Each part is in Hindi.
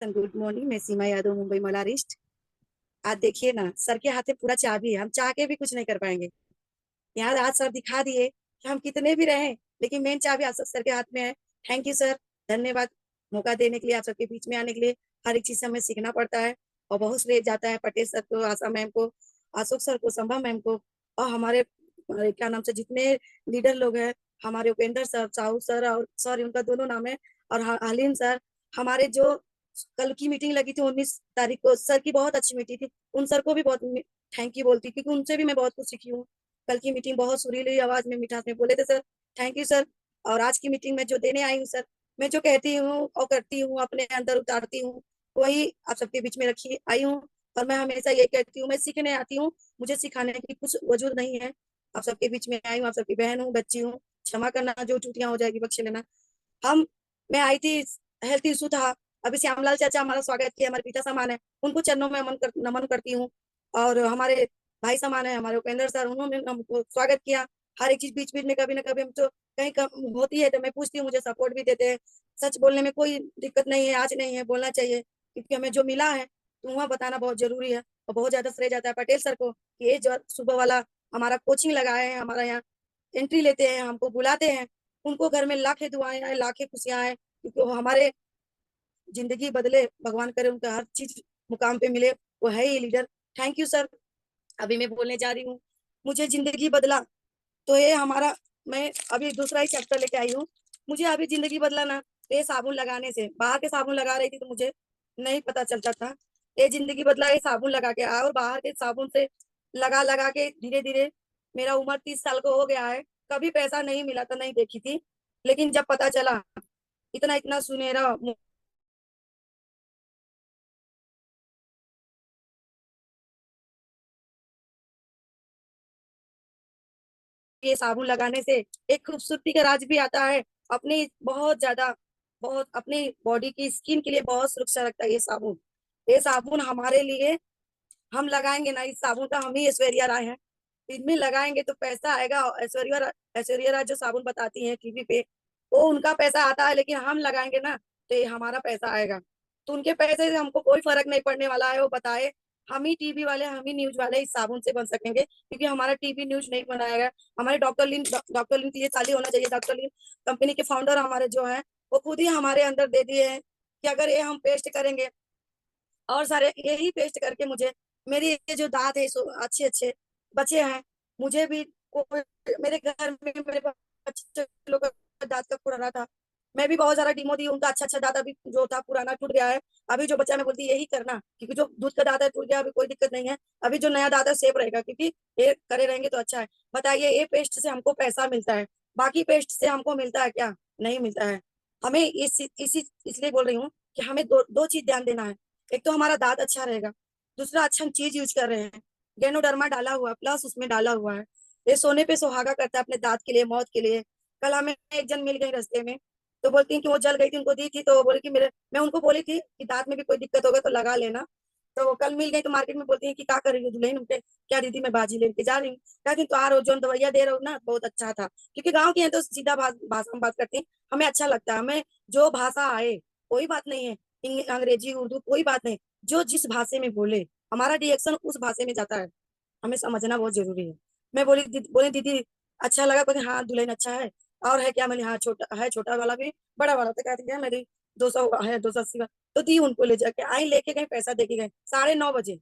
Good morning. मैं सीमा यादव, मुंबई मलारिस्ट। आज देखिए ना, सर के हाथ में पूरा चाबी है, हम चाह के भी कुछ नहीं कर पाएंगे। यहाँ आज सर दिखा दिए कि हम कितने भी रहें, लेकिन मेन चाबी आज सर के हाथ में है। थैंक यू सर, धन्यवाद मौका देने के लिए, आप सबके बीच में आने के लिए। हर एक चीज से हमें सीखना पड़ता है और बहुत श्रेय जाता है पटेल सर को, आशा मैम को, अशोक सर को, संभा मैम को, और हमारे क्या नाम से जितने लीडर लोग हैं, हमारे उपेंद्र सर, साहू सर, और सॉरी उनका दोनों नाम है, और हलीम सर। हमारे जो कल की मीटिंग लगी थी 19 तारीख को, सर की बहुत अच्छी मीटिंग थी। उन सर को भी बहुत थैंक यू बोलती, क्योंकि उनसे भी मैं बहुत कुछ सीखी हूँ। कल की मीटिंग बहुत सुरीली आवाज में, मिठास में बोले थे सर। Thank you sir. और आज की मीटिंग में जो देने आई हूँ सर, मैं जो कहती हूँ और करती हूँ, अपने अंदर उतारती हूँ, वही आप सबके बीच में रखी आई हूँ। और मैं हमेशा ये कहती हूँ, मैं सीखने आती हूँ, मुझे सिखाने की कुछ वजूद नहीं है। आप सबके बीच में आई हूँ, आप सबकी बहन हूँ, बच्ची हूँ। क्षमा करना, जो टूटियां हो जाएगी बख्श लेना। हम मैं आई थी, हेल्थ इशू था। अभी श्यामलाल चाचा हमारा स्वागत किया, हमारे पिता समान है, उनको चरणों में नमन करती हूँ। और हमारे भाई समान है हमारे उपेंद्र सर, उन्होंने हमको स्वागत किया। हर एक चीज बीच बीच में कभी ना कभी हम तो कहीं कम होती है तो मैं पूछती हूँ, मुझे सपोर्ट भी देते हैं। सच बोलने में कोई दिक्कत नहीं है, आज नहीं है, बोलना चाहिए, क्योंकि हमें जो मिला है तो वहाँ बताना बहुत जरूरी है। और बहुत ज्यादा श्रेय जाता है पटेल सर को, कि ये जो सुबह वाला हमारा कोचिंग लगाए हैं, हमारा यहाँ एंट्री लेते हैं, हमको बुलाते हैं। उनको घर में लाखे दुआएं आए, लाखे खुशियां आए, क्योंकि वो हमारे जिंदगी बदले, भगवान करे उनका हर चीज मुकाम पे मिले। वो है ही लीडर। Thank you sir. अभी मैं बोलने जा रही हूँ, मुझे जिंदगी बदला, तो ये हमारा, मैं अभी दूसरा ही चैप्टर लेके आई हूँ। मुझे अभी जिंदगी बदला ना, ये साबुन लगाने से, बाहर के साबुन लगा रही थी तो मुझे नहीं पता चलता था। ये जिंदगी बदला, ये साबुन लगा के आया, और बाहर के साबुन से लगा लगा के धीरे धीरे मेरा उम्र 30 साल को हो गया है। कभी पैसा नहीं मिला था, नहीं देखी थी, लेकिन जब पता चला इतना इतना सुनहरा ये साबुन लगाने से एक खूबसूरती का राज भी आता है। अपनी बहुत ज्यादा, बहुत अपनी बॉडी की स्किन के लिए बहुत सुरक्षा रखता है ये साबुन। ये साबुन हमारे लिए, हम लगाएंगे ना इस साबुन का, हम ही ऐश्वर्या राय हैं। इनमें लगाएंगे तो पैसा आएगा। और ऐश्वर्या राय जो साबुन बताती हैं टीवी पे, वो उनका पैसा आता है, लेकिन हम लगाएंगे ना तो ये हमारा पैसा आएगा। तो उनके पैसे से हमको कोई फर्क नहीं पड़ने वाला है, वो बताए। हम ही टीवी वाले, हम ही न्यूज वाले इस साबुन से बन सकेंगे, क्योंकि हमारा टीवी न्यूज नहीं बनाएगा। हमारे डॉक्टर लिन की ये चालू होना चाहिए। डॉक्टर लिन कंपनी के फाउंडर हमारे जो हैं, वो खुद ही हमारे अंदर दे दिए हैं कि अगर ये हम पेस्ट करेंगे, और सारे यही पेस्ट करके मुझे, मेरी ये जो दांत है सो अच्छे अच्छे बचे हैं। मुझे भी कोई, मेरे घर में मेरे बच्चे लोग का दांत का पुराना था, मैं भी बहुत सारा डीमो दी, उनका अच्छा अच्छा दांत अभी जो था पुराना टूट गया है। अभी जो बच्चा, मैं बोलती यही करना, क्योंकि जो दूध का दांत है टूट गया, अभी कोई दिक्कत नहीं है। अभी जो नया दांत है सेफ रहेगा, क्योंकि ये करे रहेंगे तो अच्छा है। बताइए, ये पेस्ट से हमको पैसा मिलता है, बाकी पेस्ट से हमको मिलता है क्या? नहीं मिलता है। हमें इसी इसलिए बोल रही हूँ कि हमें दो दो चीज ध्यान देना है। एक तो हमारा दांत अच्छा रहेगा, दूसरा अच्छा हम चीज यूज कर रहे हैं। गेनोडर्मा डाला हुआ है, प्लस उसमें डाला हुआ है, ये सोने पे सुहागा करता है अपने दांत के लिए, मौत के लिए। कल हमें एक जन मिल गई रास्ते में, तो बोलती हैं कि वो जल गई थी, उनको दी थी, तो वो बोली कि मेरे, मैं उनको बोली थी कि दांत में भी कोई दिक्कत होगा तो लगा लेना। तो वो कल मिल गई, तो मार्केट में बोलती है कि क्या कर रही हो दुल्हन, उनके क्या दीदी मैं बाजी लेके जा रही हूँ। कहती तो आ रहा जो दवाइयाँ दे रहा हूँ ना, बहुत अच्छा था, क्योंकि गाँव की है तो सीधा भाषा में बात करती हैं, हमें अच्छा लगता है। हमें जो भाषा आए, कोई बात नहीं है, अंग्रेजी उर्दू कोई बात नहीं, जो जिस भाषा में बोले, हमारा रिएक्शन उस भाषा में जाता है, हमें समझना बहुत जरूरी है। मैं बोली दीदी अच्छा लगा, बोले हाँ दुल्हन अच्छा है, और है क्या? मैंने हाँ छोटा है, छोटा वाला भी, बड़ा वाला तो कहती है मेरी 200 है, 280 तो दी उनको, ले जाके आई, लेके गए, पैसा देके गए 9:30 बजे।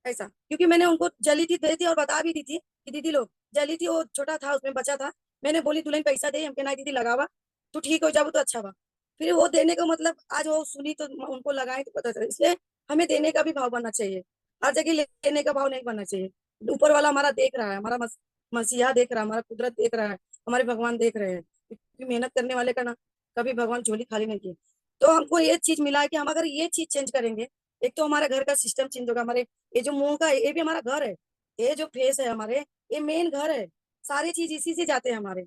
ऐसा, क्योंकि मैंने उनको जली थी दे थी, और बता भी दी थी कि दीदी लो, जली थी, वो छोटा था उसमें बचा था। मैंने बोली दुल्हन पैसा दे, हमके ना दीदी लगावा, तू ठीक हो जाओ तो अच्छा बा। फिर वो देने का मतलब, आज वो सुनी तो उनको लगाए तो पता चला। इसलिए हमें देने का भी भाव बनना चाहिए, हर जगह लेने का भाव नहीं बनना चाहिए। ऊपर वाला हमारा देख रहा है, हमारा मसीहा देख रहा है, हमारा कुदरत देख रहा है, हमारे भगवान देख रहे हैं, क्योंकि मेहनत करने वाले का ना कभी भगवान झोली खाली नहीं की। तो हमको ये चीज मिला है कि हम अगर ये चीज चेंज करेंगे, एक तो हमारा घर का सिस्टम चेंज होगा। हमारे ये जो मुंह का है, ये भी हमारा घर है, ये जो फेस है हमारे, ये मेन घर है। सारी चीज इसी से जाते हैं हमारे।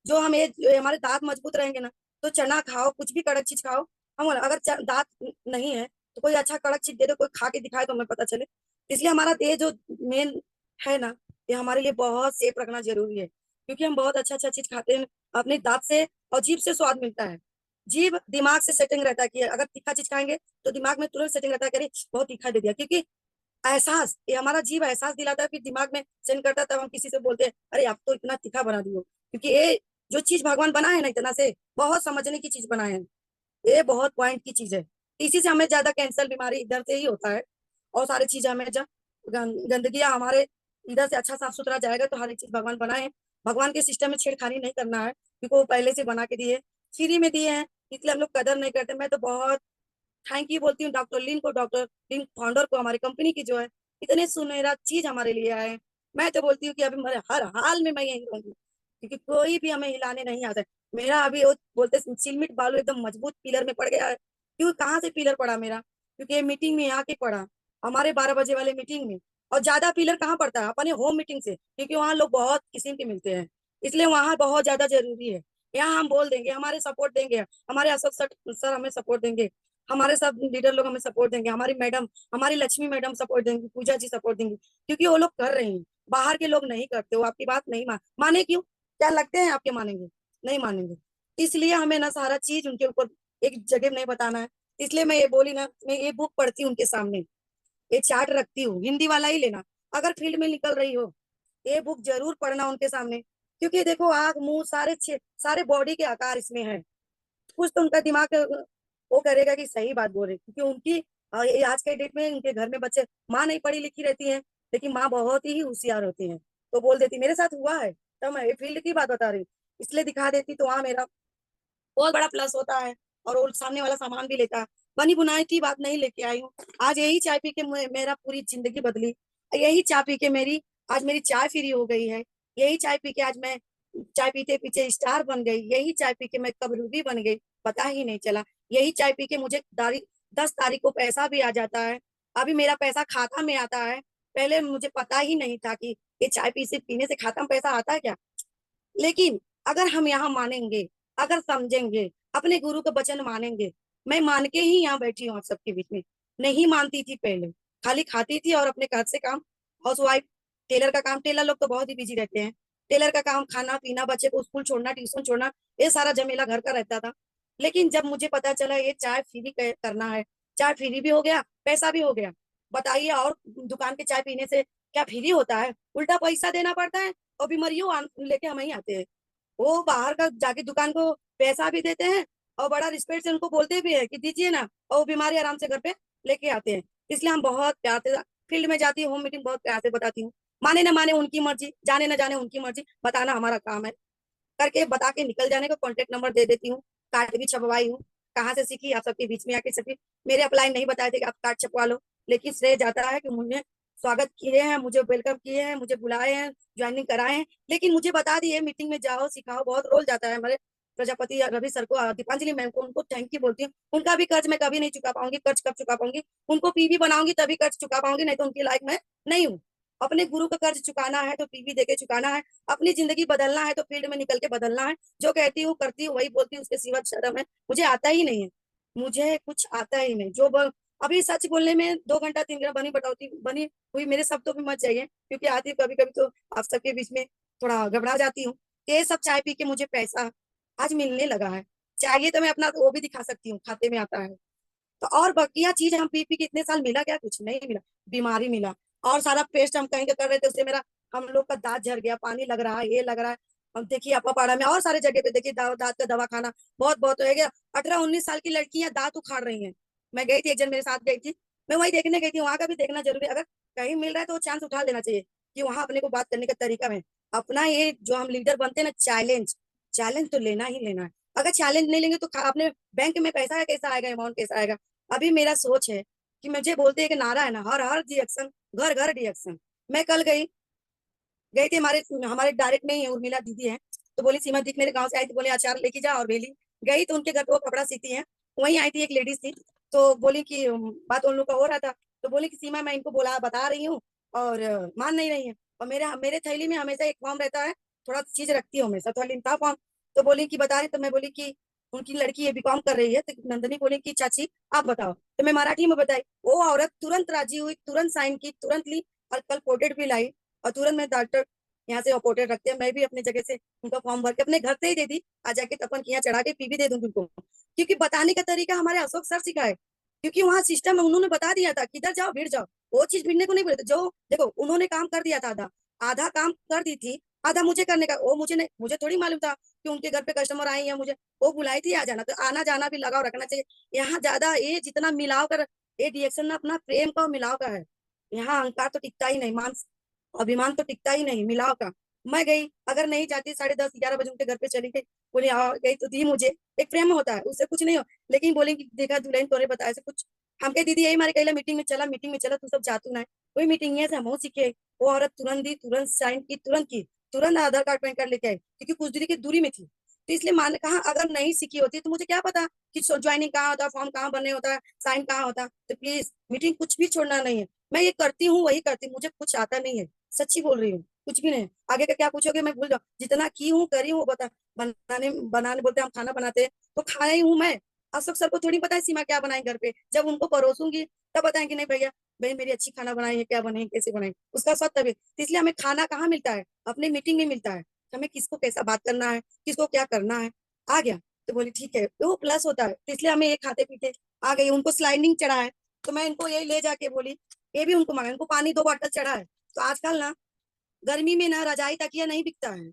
जो हमारे दांत मजबूत रहेंगे ना, तो चना खाओ, कुछ भी कड़क चीज खाओ। हम अगर दांत नहीं है तो कोई अच्छा कड़क चीज दे दो, कोई खा के दिखाए तो हमें पता चले। इसलिए हमारा ये जो मेन है ना, ये हमारे लिए बहुत सेफ रखना जरूरी है, क्योंकि हम बहुत अच्छा अच्छा चीज खाते हैं, अपने दांत से और जीभ से स्वाद मिलता है। जीभ दिमाग से सेटिंग रहता है कि अगर तीखा चीज खाएंगे तो दिमाग में तुरंत सेटिंग रहता है कि अरे बहुत तीखा दे दिया, क्योंकि एहसास, ये हमारा जीभ एहसास दिलाता है, फिर दिमाग में सेंड करता है, तब हम किसी से बोलते हैं अरे आप तो इतना तीखा बना दियो, क्योंकि ये जो चीज भगवान बनाए है ना इतना से बहुत समझने की चीज बनाए हैं, ये बहुत पॉइंट की चीज है। इसी से हमें ज्यादा कैंसर बीमारी इधर से ही होता है, और सारी चीजें हमें जब गंदगी हमारे इधर से अच्छा साफ सुथरा जाएगा तो हर एक चीज भगवान बनाए हैं। भगवान के सिस्टम में छेड़खानी नहीं करना है, क्योंकि वो पहले से बना के दिए, फ्री में दिए हैं, इसलिए हम लोग कदर नहीं करते। मैं तो बहुत थैंक यू बोलती हूँ डॉक्टर लिन को, डॉक्टर लिन फाउंडर को, हमारी कंपनी की जो है इतने सुनहरा चीज हमारे लिए आए हैं। मैं तो बोलती हूँ कि अभी मेरे हर हाल में मैं यही रहूंगी, क्योंकि कोई भी हमें हिलाने नहीं आता है। मेरा अभी वो बोलते सिलमिट बालू एकदम मजबूत पिलर में पड़ गया है। क्यों, कहाँ से पिलर पड़ा मेरा, क्योंकि ये मीटिंग में यहाँ के पड़ा, हमारे 12 बजे वाले मीटिंग में। और ज्यादा पिलर कहाँ पड़ता है, अपने होम मीटिंग से, क्योंकि वहाँ लोग बहुत किस्म के मिलते हैं, इसलिए वहाँ बहुत ज्यादा जरूरी है। यहाँ हम बोल देंगे, हमारे सपोर्ट देंगे, हमारे अशोक सर हमें सपोर्ट देंगे, हमारे सब लीडर लोग हमें सपोर्ट देंगे, हमारी मैडम, हमारी लक्ष्मी मैडम सपोर्ट देंगी, पूजा जी सपोर्ट देंगी, क्योंकि वो लोग कर रहे हैं। बाहर के लोग नहीं करते, वो आपकी बात नहीं माने क्यों, क्या लगते हैं आपके मानेंगे, नहीं मानेंगे। इसलिए हमें ना सारा चीज उनके ऊपर एक जगह नहीं बताना है। इसलिए मैं ये बोली ना, मैं ये बुक पढ़ती हूँ उनके सामने, ये चार्ट रखती हूँ, हिंदी वाला ही लेना, अगर फील्ड में निकल रही हो ये बुक जरूर पढ़ना उनके सामने, क्योंकि देखो आग मुंह सारे बॉडी के आकार इसमें है। कुछ तो उनका दिमाग वो करेगा कि सही बात बोल रहे, क्योंकि उनकी ये आज के डेट में उनके घर में बच्चे, माँ नहीं पढ़ी लिखी रहती है, लेकिन माँ बहुत ही होशियार होती है, तो बोल देती मेरे साथ हुआ है, तो मैं फील्ड की बात बता रही हूँ, इसलिए दिखा देती, तो वहाँ मेरा बहुत बड़ा प्लस होता है। और वो सामने वाला सामान भी लेता है। बनी बुनाई की बात नहीं लेके आई हूँ। आज यही चाय पी के मेरा पूरी जिंदगी बदली, यही चाय पी के आज मेरी चाय फ्री हो गई है, यही चाय पी के आज मैं चाय पीते पीते स्टार बन गई, यही चाय पी के मैं कब रूबी बन गई, पता ही नहीं चला। यही चाय पी के मुझे 10 तारीख को पैसा भी आ जाता है, अभी मेरा पैसा खाता में आता है। पहले मुझे पता ही नहीं था कि ये चाय पी से पीने से खाता में पैसा आता है क्या। लेकिन अगर हम यहाँ मानेंगे, अगर समझेंगे, अपने गुरु का वचन मानेंगे, मैं मान के ही यहाँ बैठी हूँ आप सबके बीच में। नहीं मानती थी पहले, खाली खाती थी और अपने घर से काम, हाउस वाइफ, टेलर का काम, टेलर लोग तो बहुत ही बिजी रहते हैं, टेलर का काम, खाना पीना, बच्चे को स्कूल छोड़ना, ट्यूशन छोड़ना, ये सारा झमेला घर का रहता था। लेकिन जब मुझे पता चला ये चाय फ्री करना है, चाय फ्री भी हो गया, पैसा भी हो गया, बताइए और दुकान के चाय पीने से क्या फ्री होता है, उल्टा पैसा देना पड़ता है, और बीमारियों लेके हम ही आते हैं। वो बाहर का जाके दुकान को पैसा भी देते हैं, और बड़ा रिस्पेक्ट से उनको बोलते भी है कि दीजिए ना, और वो बीमारी आराम से घर पे लेके आते हैं। इसलिए हम बहुत प्यार से फील्ड में जाती हूँ, होम मीटिंग बहुत प्यार से बताती हूँ, माने ना माने उनकी मर्जी, जाने ना जाने उनकी मर्जी, बताना हमारा काम है, करके बता के निकल जाने का। कॉन्टेक्ट नंबर दे देती हूँ, कार्ड भी छपवाई हूँ, कहाँ से सीखी, आप सबके बीच में आके सीखी। मेरे अपलाइन नहीं बताए थे कि आप कार्ड छपवा लो, लेकिन श्रेय जाता है कि मुझे स्वागत किए हैं, मुझे वेलकम किए हैं, मुझे बुलाए हैं, ज्वाइनिंग कराए हैं, लेकिन मुझे बता दिए मीटिंग में जाओ सिखाओ, बहुत रोल जाता है हमारे प्रजापति रवि सर को, दीपांजलि मैम को, उनको थैंक यू बोलती हूँ। उनका भी कर्ज मैं कभी नहीं चुका पाऊंगी, कर्ज कब चुका पाऊंगी, उनको पीवी बनाऊंगी तभी कर्ज चुका पाऊंगी, नहीं तो उनकी लाइफ में नहीं हूँ। अपने गुरु का कर्ज चुकाना है तो पीवी देके चुकाना है, अपनी जिंदगी बदलना है तो फील्ड में निकल के बदलना है। जो कहती हूँ करती हूँ वही बोलती हूँ, उसके सिवा शर्म है, मुझे आता ही नहीं है, मुझे कुछ आता ही नहीं। अभी सच बोलने में 2 घंटा 3 घंटा बनी बटौती बनी हुई मेरे शब्दों तो भी मत जाइए, क्योंकि आती हूँ कभी कभी तो आप सबके बीच में थोड़ा घबरा जाती हूँ। ये सब चाय पी के मुझे पैसा आज मिलने लगा है, चाहिए तो मैं अपना वो भी दिखा सकती हूँ, खाते में आता है। तो और बकिया चीज हम पी पी के इतने साल मिला क्या, कुछ नहीं मिला, बीमारी मिला। और सारा पेस्ट हम कहीं का कर रहे थे, उससे मेरा हम लोग का दांत झड़ गया, पानी लग रहा है, ये लग रहा है। अब देखिए अपापाड़ा में और सारे जगह पे देखिए दांत का दवा खाना बहुत बहुत हो गया। 18-19 साल की लड़कियां दांत उखाड़ रही हैं। मैं गई थी, एक जन मेरे साथ गई थी, मैं वही देखने गई थी, वहां का भी देखना जरूरी है। अगर कहीं मिल रहा है तो वो चांस उठा लेना चाहिए, कि वहां अपने को बात करने का तरीका है अपना। ये जो हम लीडर बनते हैं ना, चैलेंज, चैलेंज तो लेना ही लेना है। अगर चैलेंज नहीं लेंगे तो अपने बैंक में पैसा है कैसा आएगा, अमाउंट कैसा आएगा। अभी मेरा सोच है कि मुझे बोलते हैं कि नारा है ना, हर हर रिएक्शन, घर घर रिएक्शन। मैं कल गई गई थी, हमारे हमारे डायरेक्ट में ही उर्मिला दीदी है, तो बोली सीमा दीदी मेरे गांव से आई थी, बोले अचार लेके जा, और भेली गई तो उनके घर पे वो कपड़ा सीती है, वहीं आई थी एक लेडीज थी, तो बोली कि बात उन लोग का हो रहा था, तो बोली कि सीमा मैं इनको बोला बता रही हूँ, और मान नहीं रही है, और मेरे मेरे थैली में हमेशा एक फॉर्म रहता है, थोड़ा चीज रखती हूँ हमेशा, थोड़ा लिमका फॉर्म। तो बोली कि बता रही, तो मैं बोली कि उनकी लड़की ये बीकॉम कर रही है, तो नंदनी बोली कि चाची आप बताओ, तो मैं मराठी में बताई, वो औरत तुरंत राजी हुई, तुरंत साइन की, तुरंत ली, और कल कोटेड भी लाई, और तुरंत मैं डॉक्टर यहाँ से अपोर्टेड रखते हैं, मैं भी अपनी जगह से उनका फॉर्म भर के अपने घर से ही दे दी, आ जाके तपन किया चढ़ा के पी भी दे दूंगी उनको। क्योंकि बताने का तरीका हमारे अशोक सर सिखाए, क्योंकि वहाँ सिस्टम में उन्होंने बता दिया था किधर जाओ भिड़ जाओ, वो चीज भिड़ने को नहीं बोले थे। जो देखो उन्होंने काम कर दिया था, आधा आधा काम कर दी थी, आधा मुझे करने का, वो मुझे नहीं, मुझे थोड़ी मालूम था कि उनके घर पे कस्टमर आए हैं, मुझे वो बुलाई थी आ जाना, तो आना जाना भी लगाव रखना चाहिए। यहाँ ज्यादा ये जितना मिलाव कर, ये रिएक्शन ना अपना प्रेम का और मिलाव का है। यहाँ अहंकार तो टिकता ही नहीं, मान अभिमान तो टिकता ही नहीं, मिलाव का। मैं गई, अगर नहीं जाती 10:30 11 बजे उनके घर पे चली गई, बोले आ गई तो दी मुझे, एक प्रेम होता है, उससे कुछ नहीं हो। लेकिन बोलेंगे देखा दुल्हन तोरे बताया से कुछ, हम कह दीदी यही मारे कहला मीटिंग में चला तू सब जातू ना है, वही मीटिंग है से हम सीखे। वो औरत तुरंत दी, तुरंत साइन की, तुरंत आधार कार्ड पैन कार्ड लेके आई, क्योंकि कुछ दूरी की दूरी में थी। तो इसलिए मान कहा अगर नहीं सीखी होती तो मुझे क्या पता कि ज्वाइनिंग कहाँ होता है, फॉर्म कहाँ भरने होता है, साइन कहाँ होता है। तो प्लीज मीटिंग कुछ भी छोड़ना नहीं है, मैं ये करती हूँ वही करती हूँ, मुझे कुछ आता नहीं है, सच्ची बोल रही हूँ, कुछ भी नहीं। आगे का क्या पूछोगे मैं भूल जाऊँ, जितना की हूँ करी हूँ बता। बनाने बनाने बोलते हैं हम खाना बनाते हैं तो खाया ही हूँ मैं। अशोक सर को थोड़ी पता है सीमा क्या बनाए घर पे, जब उनको परोसूंगी तब बताएंगे नहीं भैया, भाई मेरी अच्छी खाना बनाई है, क्या बनाई कैसे बनाई, उसका स्वाद तभी। तो इसलिए हमें खाना कहाँ मिलता है, अपने मीटिंग में मिलता है, हमें किसको कैसा बात करना है, किसको क्या करना है। आ गया तो बोली ठीक है, तो वो प्लस होता है, तो इसलिए हमें ये खाते पीते आ गई। उनको स्लाइडिंग चढ़ा है तो मैं इनको ये ले जाके बोली, ये भी उनको मांगा, इनको पानी 2 बॉटल चढ़ा है। तो आजकल ना गर्मी में ना रजाई तकिया नहीं बिकता है,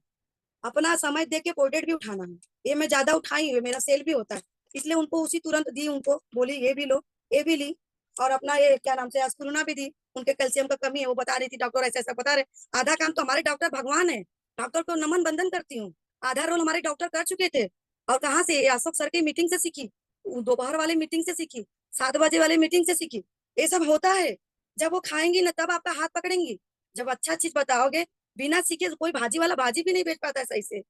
अपना समय देख के पोर्ट्रेट भी उठाना है। ये मैं ज्यादा उठाई हुई, मेरा सेल भी होता है, इसलिए उनको उसी तुरंत दी, उनको बोली ये भी लो, ये भी ली। और अपना ये क्या नाम से एस्पिरुलिना भी दी, उनके कैल्शियम का कमी है, वो बता रही थी डॉक्टर ऐसा ऐसा बता रहे। आधा काम तो हमारे डॉक्टर भगवान है, डॉक्टर को नमन बंदन करती हूँ। आधा रोल हमारे डॉक्टर कर चुके थे। और कहाँ से, अशोक सर की मीटिंग से सीखी, दोपहर वाले मीटिंग से सीखी, 7 बजे वाले मीटिंग से सीखी। ये सब होता है, जब वो खाएंगी ना तब आपका हाथ पकड़ेंगी। जब अच्छा चीज बताओगे, बिना सीखे तो कोई भाजी वाला भाजी भी नहीं बेच पाता है सही से।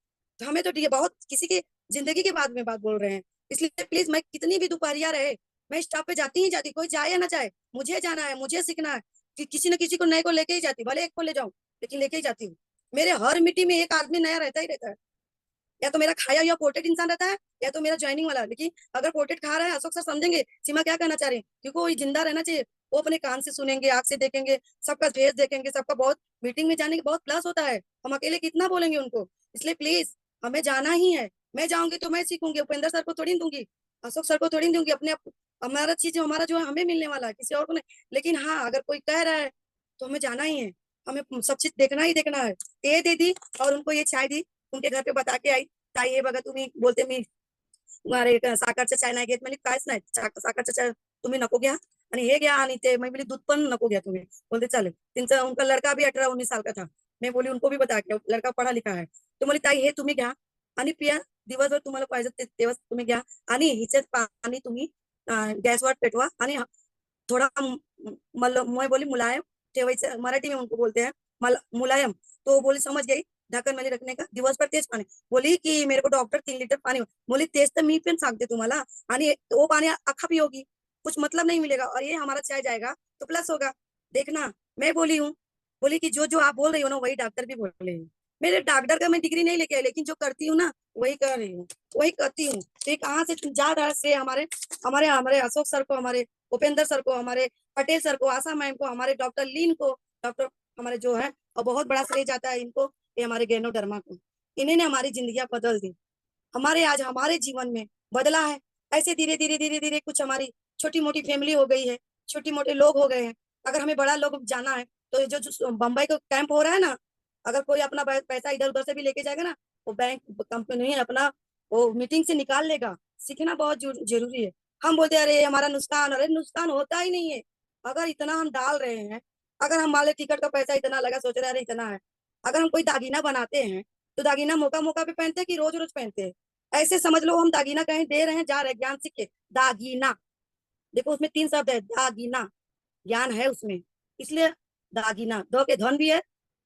तो हमें तो ठीक है, बहुत किसी की जिंदगी के बाद में बात बोल रहे हैं, इसलिए प्लीज मैं कितनी भी दोपहरिया रहे, मैं स्टॉप पे जाती ही जाती, कोई जाए या ना जाए, मुझे जाना है, मुझे सीखना है। कि किसी न किसी को नए को लेके ही जाती, भले एक को ले जाऊं लेकिन लेके ही जाती हूँ। मेरे हर मीटिंग में एक आदमी नया रहता ही रहता है, या तो मेरा खाया हुआ पोर्ट्रेट इंसान रहता है, या तो मेरा ज्वाइनिंग वाला। लेकिन अगर पोर्ट्रेट खा रहा है अशोक सर समझेंगे सीमा क्या कहना चाह रही है, क्योंकि वो जिंदा रहना चाहिए। वो अपने कान से सुनेंगे, आंख से देखेंगे, सबका फेस देखेंगे, सबका बहुत मीटिंग में जाने के बहुत प्लस होता है। हम अकेले कितना बोलेंगे उनको, इसलिए प्लीज हमें जाना ही है। मैं जाऊंगी तो मैं सीखूंगी, उपेंद्र सर को थोड़ी दूंगी, अशोक सर को थोड़ी दूंगी, अपने हमारा चीज हमारा जो है हमें मिलने वाला है, किसी और को नहीं। लेकिन हाँ अगर कोई कह रहा है तो हमें जाना ही है, हमें सब चीज देखना ही देखना है। ये दे दी और उनको ये चाय दी, उनके घर पे बता के आई, ताई हे बघा तुम्ही बोलते मी अरे साखरचं चाय नाही घेत, म्हणजे कायच नाही, साखरचं चाय तुम्ही नको घ्या आणि हे घ्या, आणि ते मैं बोली दूध पण नको घ्या तुम्ही, बोलते चले। तिनका उनका लड़का भी 18 19 साल का था, मैं बोली उनको भी बता के, लड़का पढ़ा लिखा है। तो बोली ताई हे तुम्ही घ्या आणि पिया, दिवसभर तुम्हाला पाहिजे तेव्हा तुम्ही घ्या, आणि हिच्यात पाणी तुम्ही गॅसवर पेटवा, आणि थोड़ा मैं बोली मुलायम ठेवायचं, मराठी में उनको बोलते हैं मुलायम। तो वो बोली समझ गई, ढक्कन मध्ये रखने का, दिवस पर तेज पाणी। बोली की मेरे को डॉक्टर 3 लीटर पानी, बोली तेज तर मी पण सांगते तुम्हाला, आणि वो पानी अखा पियोगी, कुछ मतलब नहीं मिलेगा, और ये हमारा चाय जाएगा तो प्लस होगा। देखना, मैं बोली हूँ, बोली कि जो जो आप बोल रही हो ना वही डॉक्टर भी बोल रहे हैं। मेरे डॉक्टर का मैं डिग्री नहीं लेके आई, लेकिन जो करती हूँ ना वही कर रही हूँ, वही करती हूँ। तो कहाँ से जा रहा है श्रेय, हमारे हमारे हमारे अशोक सर को, हमारे उपेंद्र सर को, हमारे पटेल सर को, आशा मैम को, हमारे डॉक्टर लीन को, डॉक्टर हमारे जो है, और बहुत बड़ा श्रेय जाता है इनको, ये हमारे गैनोडर्मा को। इन्होंने हमारी जिंदगियां बदल दी, हमारे आज हमारे जीवन में बदला है। ऐसे धीरे धीरे धीरे धीरे कुछ हमारी छोटी मोटी फैमिली हो गई है, छोटी मोटे लोग हो गए हैं। अगर हमें बड़ा लोग जाना है तो ये जो बम्बई का कैंप हो रहा है ना, अगर कोई अपना पैसा इधर उधर से भी लेके जाएगा ना, वो बैंक कंपनी अपना वो मीटिंग से निकाल लेगा। सीखना बहुत जरूरी है। हम बोलते हैं अरे हमारा नुकसान, अरे नुकसान होता ही नहीं है। अगर इतना हम डाल रहे हैं, अगर हम माले टिकट का पैसा इतना लगा, सोच रहे हैं अरे इतना है, अगर हम कोई दागीना बनाते हैं तो दागीना मौका मौका पे पहनते हैं कि रोज रोज पहनते हैं। ऐसे समझ लो हम दागीना कहीं दे रहे हैं, जा रहे हैं ज्ञान सीख के। दागीना, देखो उसमें 3 शब्द है, दागीना, ज्ञान है उसमें, इसलिए दागीना। दो के धन भी है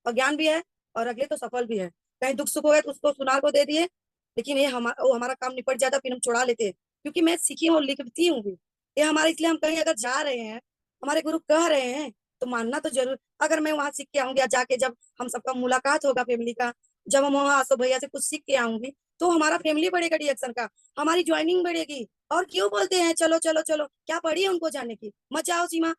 और ज्ञान भी है, और अगले तो सफल भी है। कहीं दुख सुख हो गए तो उसको सुनार को दे दिए, लेकिन ये हमारा काम निपट जाता, फिर हम छुड़ा लेते हैं, क्योंकि मैं सीखी हूँ और लिखती हूँ भी। ये हमारे, इसलिए हम कहीं अगर जा रहे हैं, हमारे गुरु कह रहे हैं तो मानना तो जरूर। अगर मैं वहां सीख के आऊंगी या जाके जब हम सबका मुलाकात होगा फैमिली का, जब हम वहां आसो भैया से कुछ सीख के आऊंगी, तो हमारा फैमिली बढ़ेगा रिएक्शन का, हमारी ज्वाइनिंग बढ़ेगी। और क्यों बोलते हैं चलो चलो चलो, क्या पड़ी है उनको जाने की, मत जाओ सीमा,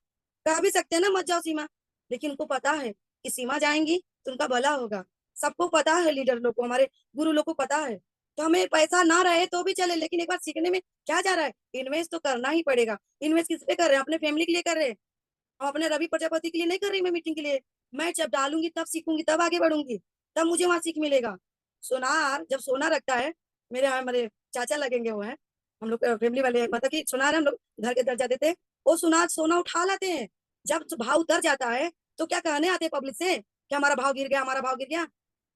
कह भी सकते हैं ना मत जाओ सीमा, लेकिन उनको पता है कि सीमा जाएंगी तो उनका भला होगा। सबको पता है, लीडर लोग को, हमारे गुरु लोग को पता है। तो हमें पैसा ना रहे तो भी चले, लेकिन एक बार सीखने में क्या जा रहा है, इन्वेस्ट तो करना ही पड़ेगा। इन्वेस्ट किस पे कर रहे हैं, अपने फैमिली के लिए कर रहे हैं। हम अपने रवि प्रजापति के लिए नहीं कर रही मैं मीटिंग के लिए। मैं जब डालूंगी तब सीखूंगी, तब आगे बढ़ूंगी, तब मुझे वहां सीख मिलेगा। सोनार जब सोना रखता है, मेरे चाचा लगेंगे वो है, हम लोग फैमिली वाले, मतलब कि सुनार हम लोग घर के दर जाते थे, वो सुनार सोना उठा लाते हैं। जब भाव उतर जाता है तो क्या कहने आते हैं पब्लिक से कि हमारा भाव गिर गया, हमारा भाव गिर गया।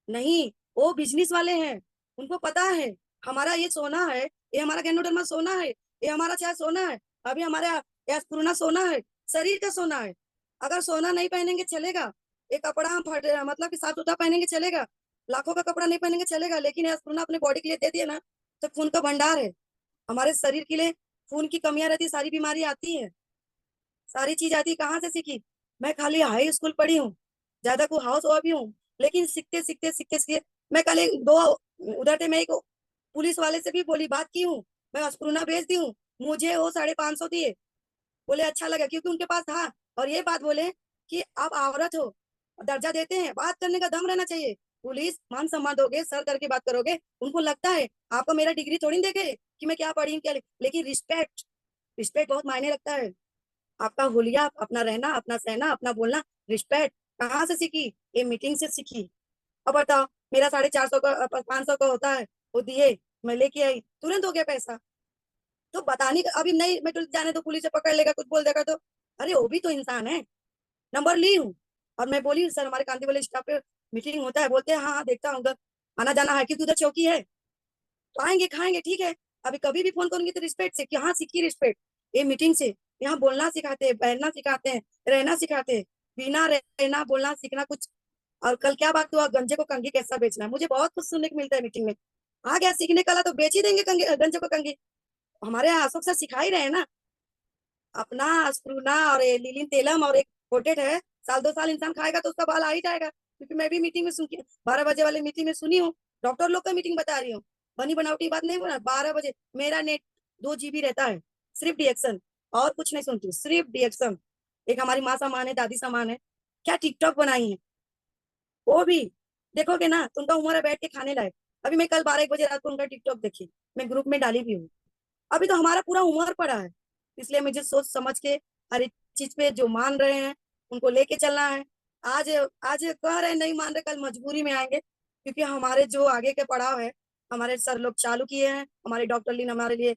नहीं, वो बिजनेस वाले हैं, उनको पता है हमारा ये सोना है, ये हमारा गैनोडर्मा सोना है, ये हमारा चाहे सोना है, अभी हमारा एस्प्रूना सोना है, शरीर का सोना है। अगर सोना नहीं पहनेंगे चलेगा, एक कपड़ा हम फट मतलब कि साफ सुथरा पहनेंगे चलेगा, लाखों का कपड़ा नहीं पहनेंगे चलेगा, लेकिन एस्प्रूना अपने बॉडी के लिए दे दिए ना, तो खून का भंडार है हमारे शरीर के लिए। खून की कमियां रहती, सारी बीमारी आती है, सारी चीज आती है। कहाँ से सीखी, मैं खाली हाई स्कूल पढ़ी हूँ, ज्यादा को हाउस वाइफ भी हूँ, लेकिन सीखते सीखते सीखते सीखते मैं कल एक दो उधर थे, मैं एक पुलिस वाले से भी बोली बात की हूँ, मैं अस्प्रूना भेज दी हूँ, मुझे वो 550 दिए। बोले अच्छा लगा क्योंकि उनके पास था। और ये बात बोले कि आप औरत हो, दर्जा देते हैं, बात करने का दम रहना चाहिए। पुलिस मान सम्मान दोगे, सर करके बात करोगे, उनको लगता है आपको मेरा डिग्री थोड़ी देखे कि मैं क्या पढ़ी हूँ क्या लेकिन रिस्पेक्ट, रिस्पेक्ट बहुत मायने रखता है। आपका हुलिया, अपना रहना, अपना सहना, अपना बोलना, रिस्पेक्ट कहाँ से सीखी, ये मीटिंग से सीखी। अब बताओ, मेरा 450 का 500 का होता है, वो दिए, मैं लेके आई, तुरंत हो गया पैसा। तो बताने का अभी नहीं, मैं तो जाने तो पुलिस से पकड़ लेगा, कुछ बोल देगा तो, अरे वो भी तो इंसान है। नंबर ली हूँ और मैं बोली सर हमारे कांति वाले स्टाफ पे मीटिंग होता है, बोलते हैं हाँ हाँ देखता हूँ उधर आना जाना है, क्योंकि उधर चौकी है, तो आएंगे खाएंगे ठीक है। अभी कभी भी फोन करूंगी तो रिस्पेक्ट से, यहाँ सीखी रिस्पेक्ट, ये मीटिंग से। यहाँ बोलना सिखाते हैं, बैठना सिखाते हैं, रहना सिखाते हैं, बिना रहना बोलना सीखना कुछ। और कल क्या बात हुआ, गंजे को कंघी कैसा बेचना है, मुझे बहुत कुछ सुनने को मिलता है मीटिंग में। आ गया सीखने कला तो बेच ही देंगे गंजे को कंघी। हमारे यहाँ अशोक सर सिखा ही रहे हैं ना, अपना स्प्रूना और ये लीलिन तेलम और एक कोटेड है, साल 2 साल इंसान खाएगा तो उसका बाल आ ही जाएगा। क्योंकि मैं भी मीटिंग में सुन के 12 बजे वाले मीटिंग में सुनी हूँ, डॉक्टर लोग का मीटिंग बता रही हूँ, बनी बनावटी बात नहीं बोला। 12 बजे मेरा नेट 2 GB रहता है, सिर्फ डिएक्शन, और कुछ नहीं सुनती, सिर्फ डिएक्शन। एक हमारी माँ समान है, दादी समान है, क्या टिकटॉक बनाई है वो भी, देखोगे ना तो उनका उम्र है बैठ के खाने लायक। अभी मैं कल 12 1 बजे रात को उनका टिकटॉक देखी, मैं ग्रुप में डाली भी हूँ। अभी तो हमारा पूरा उम्र पड़ा है, इसलिए मुझे सोच समझ के हर एक चीज पे जो मान रहे हैं उनको लेके चलना है। आज आज कह रहे हैं नहीं मान रहे, कल मजबूरी में आएंगे, क्योंकि हमारे जो आगे के पड़ाव है, हमारे सर लोग चालू किए हैं, हमारे डॉक्टर लीन हमारे लिए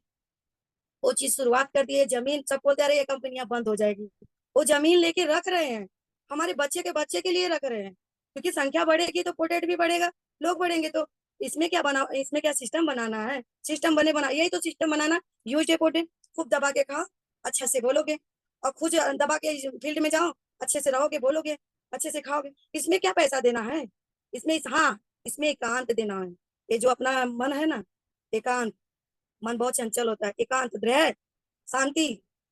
वो चीज शुरुआत कर दी है। जमीन सब बोलते रहे ये कंपनियां बंद हो जाएगी, वो जमीन लेके रख रहे हैं, हमारे बच्चे के लिए रख रहे हैं, क्योंकि संख्या बढ़ेगी तो पोटेट भी बढ़ेगा, लोग बढ़ेंगे तो इसमें क्या बना, इसमें क्या सिस्टम बनाना है, सिस्टम बना, यही तो सिस्टम बनाना। यूज पोटेट खूब दबा के खाओ, अच्छे से बोलोगे, और खुद दबा के फील्ड में जाओ, अच्छे से रहोगे, बोलोगे, अच्छे से खाओगे। इसमें क्या पैसा देना है, इसमें हाँ, इसमें एकांत देना है। ये जो अपना मन है ना, एकांत, मन बहुत चंचल होता है, एकांत रह, शांति,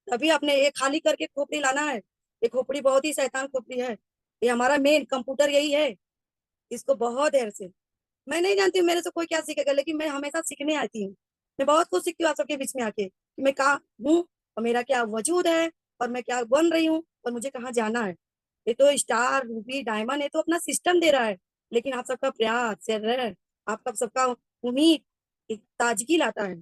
तभी अपने ये खाली करके खोपड़ी लाना है। ये खोपड़ी बहुत ही शैतान खोपड़ी है, ये हमारा मेन कंप्यूटर यही है, इसको बहुत देर से, मैं नहीं जानती हूँ मेरे से कोई क्या सीखेगा, लेकिन मैं हमेशा सीखने आती हूँ। मैं बहुत कुछ सीखती हूँ आप सबके बीच में आके, कि मैं कहाँ हूँ और मेरा क्या वजूद है, और मैं क्या बन रही हूँ, और मुझे कहाँ जाना है। ये तो स्टार रूबी डायमंड, ये तो अपना सिस्टम दे रहा है, लेकिन आप सबका प्रयास से रह, आपका सबका उम्मीद एक ताजगी लाता है।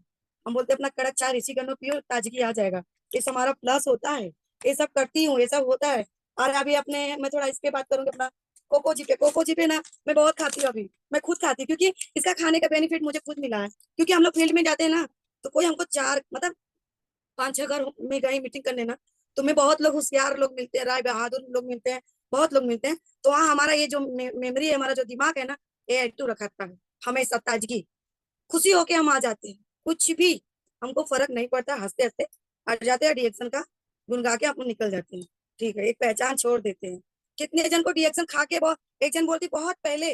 हम बोलते हैं अपना कड़क चाय ऋषि गन्नो पियो, ताजगी आ जाएगा, ये सब हमारा प्लस होता है। ये सब करती हूँ, ये सब होता है। और अभी अपने मैं थोड़ा इस पे बात करूंगी, अपना कोको जी पे ना, मैं बहुत खाती हूँ अभी, मैं खुद खाती हूँ, क्योंकि इसका खाने का बेनिफिट मुझे खुद मिला है। क्योंकि हम लोग फील्ड में जाते हैं ना, तो कोई हमको चार मतलब 5 6 घर में गए मीटिंग करने ना, तो मैं बहुत लोग होशियार लोग मिलते हैं, राय बहादुर लोग मिलते हैं, बहुत लोग मिलते हैं, तो वहाँ हमारा ये जो मेमोरी है, हमारा जो दिमाग है ना, ये एक्टिव रखता है, हमेशा ताजगी, खुशी होके हम आ जाते हैं, कुछ भी हमको फर्क नहीं पड़ता, हंसते हंसते आ जाते हैं, रिएक्शन का गुनगा के अपन निकल जाते हैं। ठीक है, एक पहचान छोड़ देते हैं। कितने जन को रिएक्शन खा के बहुत, एक जन बोलती बहुत पहले,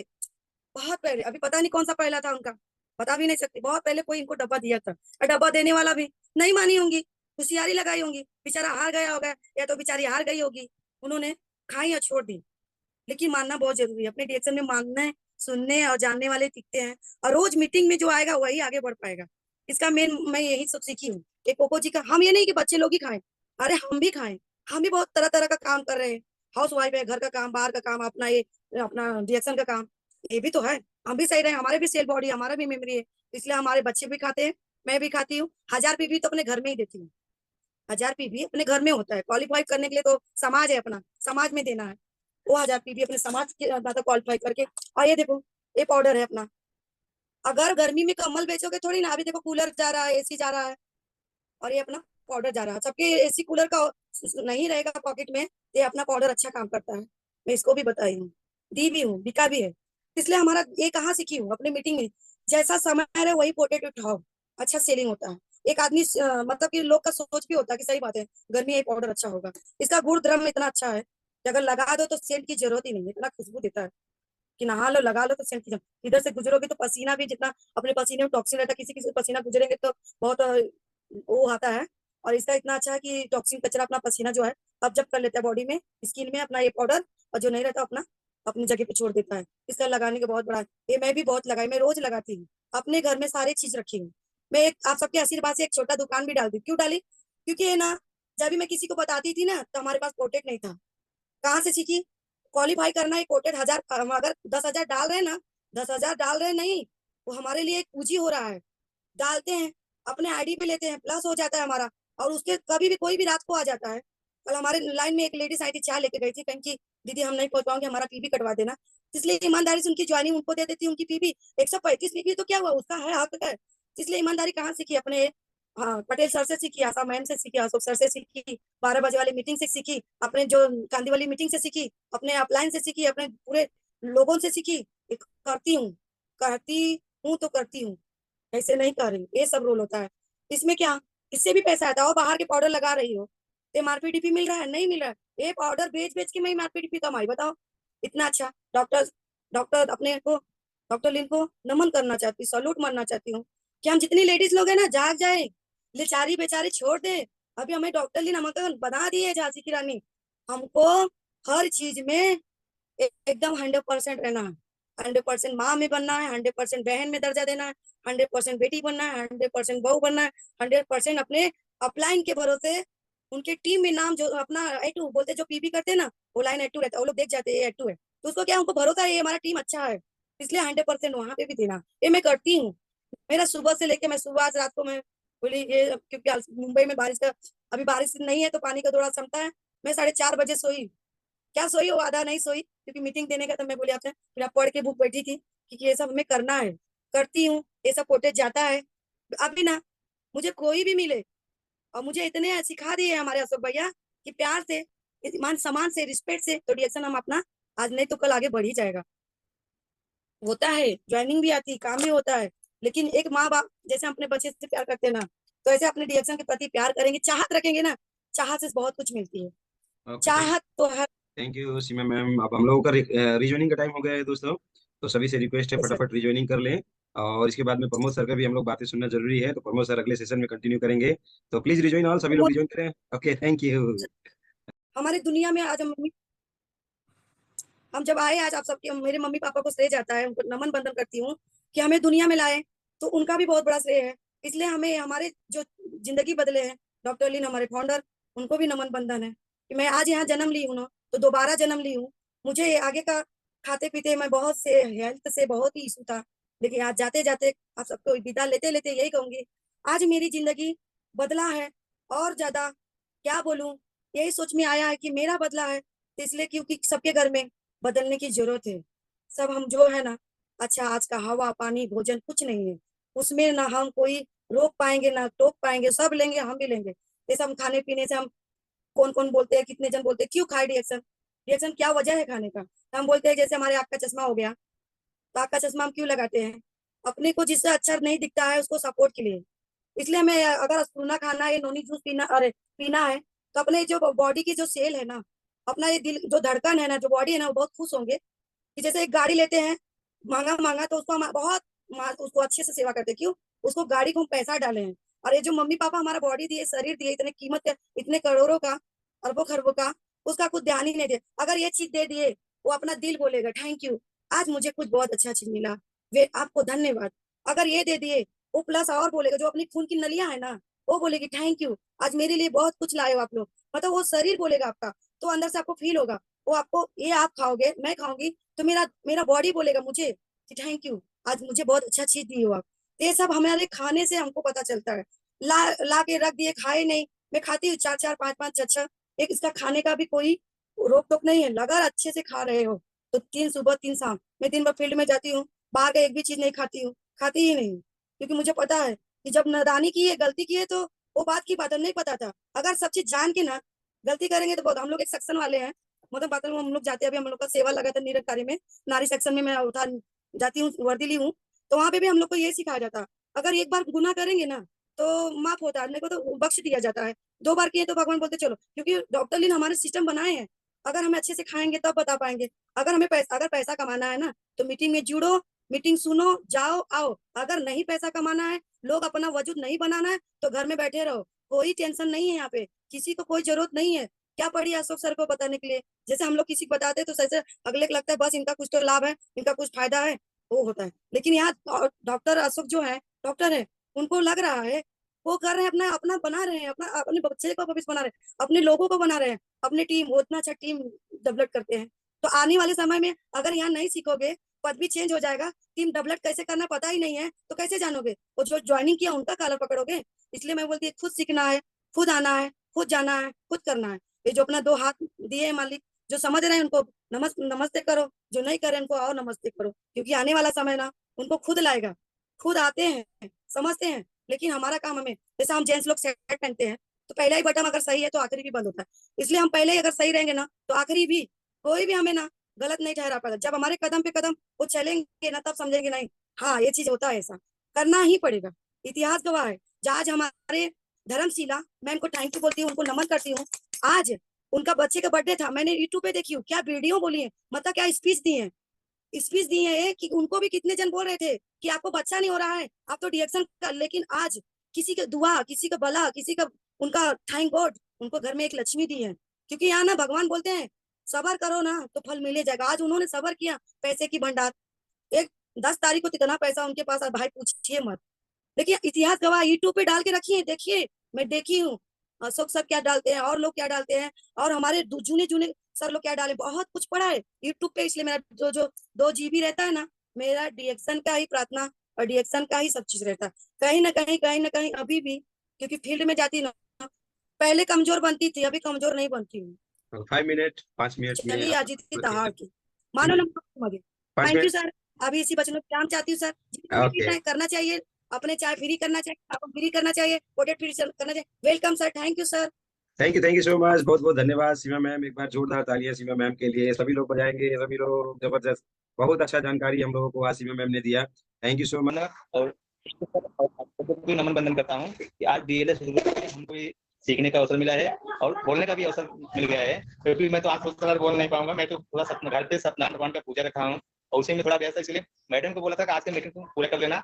बहुत पहले, अभी पता नहीं कौन सा पहला था उनका, बता भी नहीं सकती, बहुत पहले कोई इनको डब्बा दिया था, और डब्बा देने वाला भी नहीं मानी होंगी, होशियारी लगाई होंगी, बेचारा हार गया होगा, या तो बेचारी हार गई होगी, उन्होंने खाई और छोड़ दी। लेकिन मानना बहुत जरूरी है, अपने रिएक्शन में मानना, सुनने और जानने वाले टिकते हैं, और रोज मीटिंग में जो आएगा वही आगे बढ़ पाएगा। इसका मेन मैं यही सब सीखी हूँ, कि कोको जी का हम ये नहीं कि बच्चे लोग ही खाएं, अरे हम भी खाएं, हम भी बहुत तरह तरह का काम कर रहे हैं, हाउस वाइफ है, घर का काम, बाहर का काम, अपना ये अपना रिएक्शन का काम, ये भी तो है। हम भी सही रहे, हमारे भी सेल बॉडी, हमारा भी मेमोरी है, इसलिए हमारे बच्चे भी खाते हैं, मैं भी खाती हूँ। 1000 पीवी तो अपने घर में ही देती हूँ। 1000 पीवी अपने घर में होता है, क्वालिफाई करने के लिए तो समाज है अपना, समाज में देना है। वो 1000 पीवी अपने समाज के मतलब क्वालिफाई करके। और ये देखो, ये पाउडर है अपना। अगर गर्मी में कम्बल बेचोगे थोड़ी ना, अभी देखो कूलर जा रहा है, एसी जा रहा है, और ये अपना पाउडर जा रहा है। सबके एसी कूलर का नहीं रहेगा पॉकेट में, ये अपना पाउडर अच्छा काम करता है। मैं इसको भी बताई हूँ, दी भी हूँ, बिका भी है। इसलिए हमारा ये कहाँ सीखी हूँ, अपनी मीटिंग में। जैसा समय है वही पोटेटो उठाओ, अच्छा सेलिंग होता है। एक आदमी मतलब कि लोग का सोच भी होता है कि सही बात है, गर्मी में ये पाउडर अच्छा होगा। इसका गुण द्रव्य इतना अच्छा है कि अगर लगा दो तो सेंट की जरूरत ही नहीं है, इतना खुशबू देता है कि नहा लो, लगा लो तो सेंट की जरूरत। इधर से गुजरोगे तो पसीना भी जितना अपने पसीने में टॉक्सिन रहता है, किसी किसी पसीना गुजरेंगे तो बहुत वो आता है। और इसका इतना अच्छा है कि टॉक्सिन कचरा अपना पसीना जो है ऑब्जर्व कर लेता है बॉडी में, स्किन में अपना ये पाउडर, और जो नहीं रहता अपना अपनी जगह पे छोड़ देता है। इसका लगाने का बहुत बड़ा है। ये मैं भी बहुत लगाई, मैं रोज लगाती हूँ, अपने घर में सारी चीज रखी हूँ। मैं एक आप सबके आशीर्वाद से एक छोटा दुकान भी डाल दी। क्यों डाली? क्योंकि ये ना, जब भी मैं किसी को बताती थी ना तो हमारे पास पोर्टेट नहीं था। कहाँ से सीखी? क्वालिफाई करना है कोटेड 1000, हम अगर 10,000 डाल रहे हैं ना, 10,000 डाल रहे हैं नहीं, वो हमारे लिए एक पूंजी हो रहा है। डालते हैं, अपने आईडी पे लेते हैं, प्लस हो जाता है हमारा। और उसके कभी भी कोई भी रात को आ जाता है। कल हमारे लाइन में एक लेडीज आई थी, चाय लेके गई थी, कहीं की दीदी हम नहीं पहुंच पाऊंगे, हमारा पीबी कटवा देना। इसलिए ईमानदारी से उनकी ज्वाइनिंग उनको दे देती, उनकी पीबी 135 पीबी तो क्या हुआ, उसका है हक है। इसलिए ईमानदारी कहाँ सीखी? अपने हाँ पटेल सर से सीखी, आशा मैम से सीखी, अशोक सर से सीखी, 12 बजे वाली मीटिंग से सीखी, अपने जो कांदी वाली मीटिंग से सीखी, अपने अपलाइन से सीखी, अपने पूरे लोगों से सीखी। करती हूँ, करती हूँ तो करती हूँ, ऐसे नहीं कर रही। ये सब रोल होता है इसमें। क्या इससे भी पैसा आता है? और बाहर के पाउडर लगा रही हो, एमआरपी डीपी मिल रहा है? नहीं मिल रहा है। ये पाउडर बेच बेच के मैं एमआरपी डीपी कमाई, बताओ। इतना अच्छा डॉक्टर, डॉक्टर अपने को, डॉक्टर लिन को नमन करना चाहती हूँ, सल्यूट मारना चाहती हूँ कि हम जितनी लेडीज लोग हैं ना, जाग जाए, बेचारी बेचारी छोड़ दे। अभी हमें डॉक्टर लिन नमन बना दी है झांसी की रानी। हमको हर चीज में एकदम 100% रहना है। 100% माँ में बनना है, 100% बहन में दर्जा देना है, 100% बेटी बनना है, 100% बहू बनना है, 100% अपने अपलाइन के भरोसे। उनके टीम में नाम जो अपना एटू बोलते, जो पीबी करते हैं ना, वो लाइन एटू रहता है, वो लोग देख जाते हैं एटू है, तो उसको क्या, उनको भरोसा है ये हमारा टीम अच्छा है, इसलिए 100% वहां पे भी देना। ये मैं करती हूँ। मेरा सुबह से लेके, मैं सुबह आज रात को मैं बोली ये, क्योंकि मुंबई में बारिश का, अभी बारिश नहीं है तो पानी का थोड़ा क्षमता है। मैं 4:30 बजे सोई। क्या सोई हो? आधा नहीं सोई, क्योंकि मीटिंग देने का, तो मैं बोली आपसे, फिर आप पढ़ के बुक बैठी थी कि ये सब हमें करना है। करती हूँ, ये सब कोटेज जाता है। अभी ना, मुझे कोई भी मिले, और मुझे इतने सिखा दिए हमारे अशोक भैया कि प्यार से, मान सम्मान से, रिस्पेक्ट से, तो रिएक्शन हम अपना आज नहीं तो कल आगे बढ़ ही जाएगा। होता है, ज्वाइनिंग भी आती, काम भी होता है। लेकिन एक माँ बाप जैसे हम अपने बच्चे से प्यार करते हैं ना, तो ऐसे अपने रिएक्शन के प्रति प्यार करेंगे, चाहत रखेंगे ना, चाहत से बहुत कुछ मिलती है। ओके, चाहत तो हर। Thank you Seema ma'am. अब हम लोगों का रिज्वाइनिंग का टाइम हो गया है दोस्तों, तो सभी से रिक्वेस्ट है फटाफट रिज्वाइनिंग कर लें। और इसके बाद में प्रमोद सर का भी हम लोग बातें सुनना जरूरी है, तो प्रमोद सर अगले सेशन में कंटिन्यू करेंगे। तो प्लीज रिज्वाइन ऑल, सभी लोग रिज्वाइन करें। Okay, thank you. हमारी दुनिया में आज हम जब आए, आज आप सबके, मेरे मम्मी पापा को श्रेय जाता है, उनको नमन बंदन करती हूँ कि हमें दुनिया में लाए, तो उनका भी बहुत बड़ा श्रेय है। इसलिए हमें हमारे जो जिंदगी बदले हैं, डॉक्टर लीन हमारे फाउंडर, उनको भी नमन बंदन है कि मैं आज यहाँ जन्म ली हूँ ना, तो दोबारा जन्म ली हूँ। मुझे आगे का खाते पीते मैं बहुत से हेल्थ से बहुत ही इशू था, लेकिन आज जाते जाते आप सबको विदा लेते लेते यही कहूंगी, आज मेरी जिंदगी बदला है। और ज्यादा क्या बोलूं, यही सोच में आया है कि मेरा बदला है, तो इसलिए क्योंकि सबके घर में बदलने की जरूरत है। सब हम जो है ना, अच्छा आज का हवा पानी भोजन कुछ नहीं है, उसमें ना हम कोई रोक पाएंगे ना टोक पाएंगे, सब लेंगे, हम भी लेंगे। जैसे हम खाने पीने से हम, कौन कौन बोलते हैं, कितने जन बोलते हैं क्यों खाए रिएक्शन, रिएक्शन क्या वजह है खाने का, तो हम बोलते हैं जैसे हमारे आँख का चश्मा हो गया, तो आँख का चश्मा हम क्यों लगाते हैं? अपने को जिससे अच्छा नहीं दिखता है उसको सपोर्ट के लिए। इसलिए हमें अगर सूना खाना है, नोनी जूस पीना, अरे पीना है, तो अपने जो बॉडी की जो सेल है ना, अपना ये दिल जो धड़कन है ना, जो बॉडी है ना, वो बहुत खुश होंगे कि जैसे एक गाड़ी लेते हैं महंगा महंगा, तो उसको हम बहुत उसको अच्छे से सेवा करते हैं। क्यों? उसको गाड़ी को हम पैसा डाले हैं। और ये जो मम्मी पापा हमारा बॉडी दिए, शरीर दिए, इतने कीमत का, इतने करोड़ों का, अरबों खरबों का, उसका कुछ ध्यान ही नहीं दिया। अगर ये चीज दे दिए, वो अपना दिल बोलेगा थैंक यू, आज मुझे कुछ बहुत अच्छा चीज मिला, वे आपको धन्यवाद। अगर ये दे दिए, वो प्लस और बोलेगा, जो अपनी खून की नलियां है ना, वो बोलेगी थैंक यू, आज मेरे लिए बहुत कुछ लाए हो आप लोग। मतलब वो शरीर बोलेगा आपका, तो अंदर से आपको फील होगा, वो आपको, ये आप खाओगे मैं खाऊंगी, तो मेरा मेरा बॉडी बोलेगा मुझे कि थैंक यू, आज मुझे बहुत अच्छा चीज दी हो आप। ये सब हमारे खाने से हमको पता चलता है। ला ला के रख दिए, खाए नहीं। मैं खाती हूँ चार चार पांच पांच छह छह। एक इसका खाने का भी कोई रोक टोक नहीं है। अगर अच्छे से खा रहे हो तो 3 सुबह 3 शाम। मैं दिन भर फील्ड में जाती हूँ, बाहर का एक भी चीज नहीं खाती हूँ, खाती ही नहीं हूँ। क्योंकि मुझे पता है कि जब नादानी की है, गलती की है, तो वो बात की बात है, नहीं पता था। अगर सब चीज जान के ना गलती करेंगे तो बहुत। हम लोग एक सेक्शन वाले हैं, मतलब बात हम लोग जाते हैं। अभी हम लोग का सेवा लगा था निरंकारी में, नारी सेक्शन में मैं उठा जाती हूँ, वर्दी ली हूँ। तो वहां पे भी हम लोग को ये सिखाया जाता, अगर एक बार गुनाह करेंगे ना तो माफ होता है, नहीं को तो बख्श दिया जाता है। 2 बार किए तो भगवान बोलते चलो, क्योंकि डॉक्टर ने हमारे सिस्टम बनाए हैं। अगर हम अच्छे से खाएंगे तब बता पाएंगे। अगर पैसा कमाना है ना, तो मीटिंग में जुड़ो, मीटिंग सुनो, जाओ आओ। अगर नहीं पैसा कमाना है, लोग अपना वजूद नहीं बनाना है, तो घर में बैठे रहो। कोई टेंशन नहीं है यहाँ पे, किसी को कोई जरूरत नहीं है। क्या पड़ी अशोक सर को बताने के लिए? जैसे हम लोग किसी को बताते हैं तो सर अगले को लगता है बस इनका कुछ तो लाभ है, इनका कुछ फायदा है, वो होता है। लेकिन यहाँ डॉक्टर अशोक जो है, डॉक्टर है, उनको लग रहा है वो कर रहे हैं, अपना अपना बना रहे हैं, अपना अपने बच्चे को भविष्य बना रहे हैं, अपने लोगों को बना रहे हैं, अपनी टीम, वो इतना अच्छा टीम डेवलप करते हैं। तो आने वाले समय में अगर यहाँ नहीं सीखोगे, पद भी चेंज हो जाएगा, टीम डेवलप कैसे करना पता ही नहीं है, तो कैसे जानोगे? वो जो ज्वाइनिंग किया उनका कॉलर पकड़ोगे? इसलिए मैं बोलती है खुद सीखना है, खुद आना है, खुद जाना है, खुद करना है। ये जो अपना 2 हाथ दिए है मालिक, जो समझ रहे हैं उनको नमस्ते करो, जो नहीं करे उनको आओ नमस्ते करो। क्योंकि आने वाला समय ना उनको खुद लाएगा। खुद आते हैं, समझते हैं, लेकिन हमारा काम हमें, जैसे हम जेंट्स लोग शर्ट पहनते हैं, तो पहला ही बटन अगर सही है तो आखिरी भी बंद होता है। इसलिए हम पहले ही अगर सही रहेंगे ना, तो आखिरी भी कोई भी हमें ना गलत नहीं ठहरा पाएगा। जब हमारे कदम पे कदम वो चलेंगे ना, तब समझेंगे नहीं, हाँ ये चीज होता है, ऐसा करना ही पड़ेगा। इतिहास गवाह है। आज हमारे धर्मशिला, मैं उनको थैंक यू बोलती हूँ, उनको नमन करती हूँ। आज उनका बच्चे का बर्थडे था, मैंने यूट्यूब पे देखी हूँ, क्या वीडियो बोली है, मतलब क्या स्पीच दी है। स्पीच दी है कि उनको भी कितने जन बोल रहे थे कि आपको बच्चा नहीं हो रहा है, आप तो डिएक्शन कर। लेकिन आज किसी का दुआ, किसी का भला, किसी का, उनका थैंक गॉड, उनको घर में एक लक्ष्मी दी है। क्योंकि यहाँ ना भगवान बोलते हैं सबर करो ना तो फल मिले जाएगा। आज उन्होंने सबर किया, पैसे की भंडार, एक 10 तारीख को इतना पैसा उनके पास, भाई पूछिए मत। देखिए इतिहास गवाह, यूट्यूब पे डाल के रखिए, देखिए, मैं देखी हूँ। अशोक सर क्या डालते हैं और लोग क्या डालते हैं, और हमारे जूने जूने सर लोग क्या डाले, बहुत कुछ पढ़ा है यूट्यूब पे। इसलिए मेरा जो जो 2 GB रहता है ना, मेरा डिएक्शन का ही प्रार्थना और डिएक्शन का ही सब चीज रहता है। कहीं ना कहीं अभी भी, क्योंकि फील्ड में जाती ना, पहले कमजोर बनती थी, अभी कमजोर नहीं बनती हूँ। 5 मिनट 5 मिनट में चलिए आप आज इतनी दहाड़ की मानो ना। पाँच थैंक यू मिनट सर। अभी इसी बचनों में काम चाहती हूँ सर, जितना ओके। भी करना चाहिए, अपने चाय फ्री करना चाहिए, आपको फ्री करना चाहिए, पोटेट फ्री करना चाहिए। Welcome sir, thank you sir. Thank you so much, बहुत बहुत धन्यवाद सीमा मैम। एक बार जोरदार तालियां सीमा मैम के लिए। सभी लोग बजाएंगे, सभी लोग जबरदस्त। बहुत अच्छा जानकारी हम लोगों को आज सीमा मैम ने दिया। Thank you so much. और भी नमन बंदन करता हूँ कि आज डीएलएस हमको ये सीखने का अवसर मिला है और बोलने का भी अवसर मिल गया है। क्योंकि मैं तो आज बोल नहीं पाऊंगा, मैं तो पूरा सपना घर पे सत्यनारायण भगवान का पूजा रखा हूँ और उसी में थोड़ा व्यस्त है। इसलिए मैडम को बोला था कि आज के मीटिंग तुम पूरा कर लेना,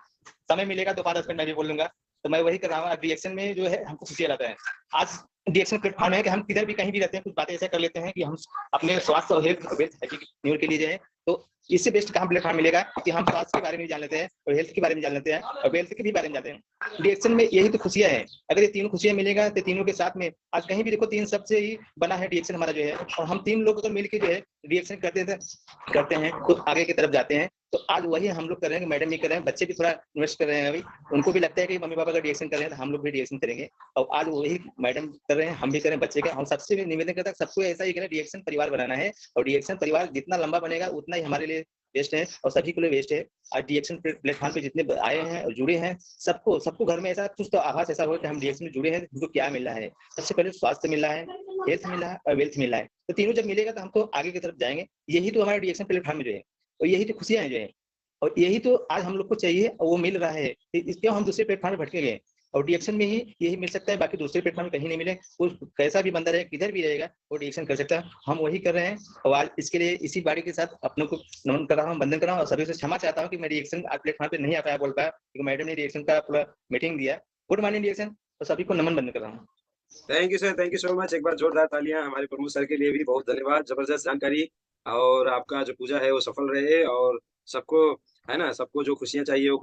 समय मिलेगा तो 5-10 मिनट मैं भी बोल लूंगा। तो मैं वही कर रहा हूँ। रिएक्शन में जो है हमको खुशी रहता है। आज रिएक्शन प्लेटफॉर्म है कि हम किधर भी कहीं भी रहते हैं, कुछ बातें ऐसा कर लेते हैं कि हम अपने स्वास्थ्य और हेल्थ के लिए जो है, तो इससे बेस्ट कहाँ प्लेटफॉर्म मिलेगा कि हम स्वास्थ्य के बारे में जान लेते हैं और हेल्थ के बारे में जान लेते हैं और वेल्थ के भी बारे में जानते हैं। रिएक्शन में यही तो खुशियां हैं। अगर ये तीनों खुशियां मिलेगा तो तीनों के साथ में, आज कहीं भी देखो 3 शब्द से ही बना है रिएक्शन हमारा जो है, और हम 3 लोग अगर मिलकर जो है रिएक्शन करते हैं तो आगे की तरफ जाते हैं। तो आज वही हम लोग कर रहे हैं, मैडम भी कर रहे हैं, बच्चे भी थोड़ा इन्वेस्ट कर रहे हैं। अभी उनको भी लगता है कि मम्मी पापा अगर रिएक्शन कर रहे हैं तो हम लोग भी रिएक्शन करेंगे। और आज वही मैडम कर रहे हैं, हम भी करें बच्चे का। हम सबसे भी निवेदन करता है सबको ऐसा ही करें, रिएक्शन परिवार बनाना है और रिएक्शन परिवार जितना लंबा बनेगा उतना ही हमारे लिए बेस्ट है और सभी के लिए बेस्ट है। आज रिएक्शन प्लेटफॉर्म पे जितने आए हैं और जुड़े हैं, सबको घर में ऐसा कुछ तो आभास ऐसा हो कि हम रिएक्शन में जुड़े हैं, हमको क्या मिल रहा है। सबसे पहले स्वास्थ्य मिल रहा है, हेल्थ मिल रहा है और वेल्थ मिल रहा है। तो तीनों जब मिलेगा तो हमको आगे की तरफ जाएंगे। यही तो हमारे रिएक्शन प्लेटफॉर्म में जो है, और यही तो खुशियां हैं जो है, और यही तो आज हम लोग को चाहिए और वो मिल रहा है। इसके हम दूसरे प्लेटफॉर्म में भटके गए और रिएक्शन में ही यही मिल सकता है, बाकी दूसरे प्लेटफॉर्म में कहीं नहीं मिले। वो कैसा भी बंदा रहे, किधर भी रहेगा, वो रिएक्शन कर सकता है। हम वही कर रहे हैं और आज इसके लिए इसी बाड़ी के साथ अपनों को नमन कर रहा हूँ, वंदन कर रहा हूँ और सभी से क्षमा चाहता हूँ कि मैं रिएक्शन आज प्लेटफॉर्म पे नहीं आ पाया, बोल पाया, क्योंकि मैडम ने रिएक्शन का पूरा मीटिंग दिया। गुड मॉर्निंग रिएक्शन, और सभी को नमन बंदन कर रहा हूँ। Thank you sir, thank you so much. एक बार जोरदार तालियां हमारे प्रमोद सर के लिए भी। बहुत धन्यवाद, जबरदस्त जानकारी। और आपका जो पूजा है वो सफल रहे और सबको, है ना, सबको जो खुशियां चाहिए वो